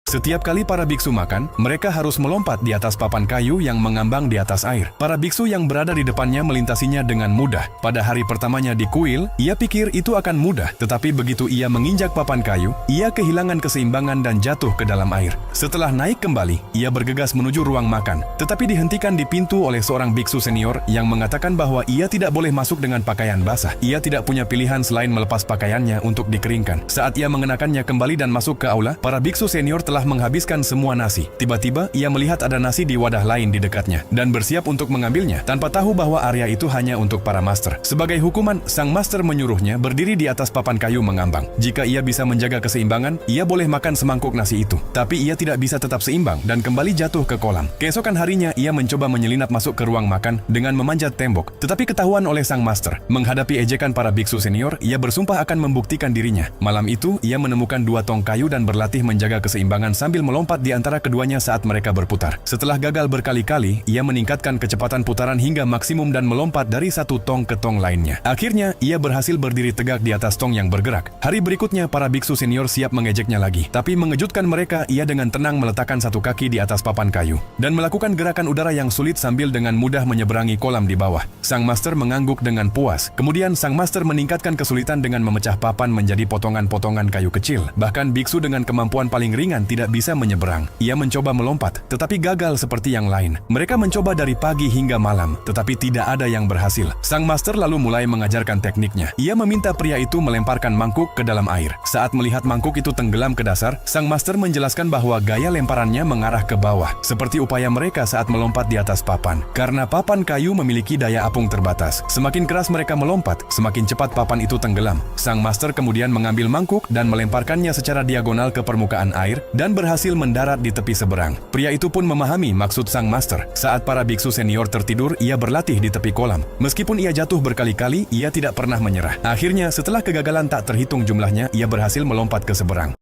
Setiap kali para biksu makan, mereka harus melompat di atas papan kayu yang mengambang di atas air. Para biksu yang berada di depannya melintasinya dengan mudah. Pada hari pertamanya di kuil, ia pikir itu akan mudah, tetapi begitu ia menginjak papan kayu, ia kehilangan keseimbangan dan jatuh ke dalam air. Setelah naik kembali, ia bergegas menuju ruang makan, tetapi dihentikan di pintu oleh seorang biksu senior yang mengatakan bahwa ia tidak boleh masuk dengan pakaian basah. Ia tidak punya pilihan selain melepas pakaiannya untuk dikeringkan. Saat ia mengenakannya kembali dan masuk ke aula, para biksu senior telah menghabiskan semua nasi. Tiba-tiba, ia melihat ada nasi di wadah lain di dekatnya, dan bersiap untuk mengambilnya, tanpa tahu bahwa area itu hanya untuk para master. Sebagai hukuman, sang master menyuruhnya berdiri di atas papan kayu mengambang. Jika ia bisa menjaga keseimbangan, ia boleh makan semangkuk nasi itu. Tapi ia tidak bisa tetap seimbang dan kembali jatuh ke kolam. Keesokan harinya, ia mencoba menyelinap masuk ke ruang makan dengan memanjat tembok, tetapi ketahuan oleh sang master. Menghadapi ejekan para biksu senior, ia bersumpah akan membuktikan dirinya. Malam itu, ia menemukan 2 tong kayu dan berlatih menjaga keseimbangan sambil melompat di antara keduanya saat mereka berputar. Setelah gagal berkali-kali, ia meningkatkan kecepatan putaran hingga maksimum dan melompat dari satu tong ke tong lainnya. Akhirnya, ia berhasil berdiri tegak di atas tong yang bergerak. Hari berikutnya, para biksu senior siap mengejeknya lagi. Tapi mengejutkan mereka, ia dengan tenang meletakkan satu kaki di atas papan kayu dan melakukan gerakan udara yang sulit sambil dengan mudah menyeberangi kolam di bawah. Sang master mengangguk dengan puas. Kemudian, sang master meningkatkan kesulitan dengan memecah papan menjadi potongan-potongan kayu kecil. Bahkan biksu dengan kemampuan paling ringan tidak bisa menyeberang. Ia mencoba melompat, tetapi gagal seperti yang lain. Mereka mencoba dari pagi hingga malam, tetapi tidak ada yang berhasil. Sang master lalu mulai mengajarkan tekniknya. Ia meminta pria itu melemparkan mangkuk ke dalam air. Saat melihat mangkuk itu tenggelam ke dasar, sang master menjelaskan bahwa gaya lemparannya mengarah ke bawah, seperti upaya mereka saat melompat di atas papan. Karena papan kayu memiliki daya apung terbatas, semakin keras mereka melompat, semakin cepat papan itu tenggelam. Sang master kemudian mengambil mangkuk dan melemparkannya secara diagonal ke permukaan air dan berhasil mendarat di tepi seberang. Pria itu pun memahami maksud sang master. Saat para biksu senior tertidur, ia berlatih di tepi kolam. Meskipun ia jatuh berkali-kali, ia tidak pernah menyerah. Akhirnya, setelah kegagalan tak terhitung jumlahnya, ia berhasil melompat ke seberang.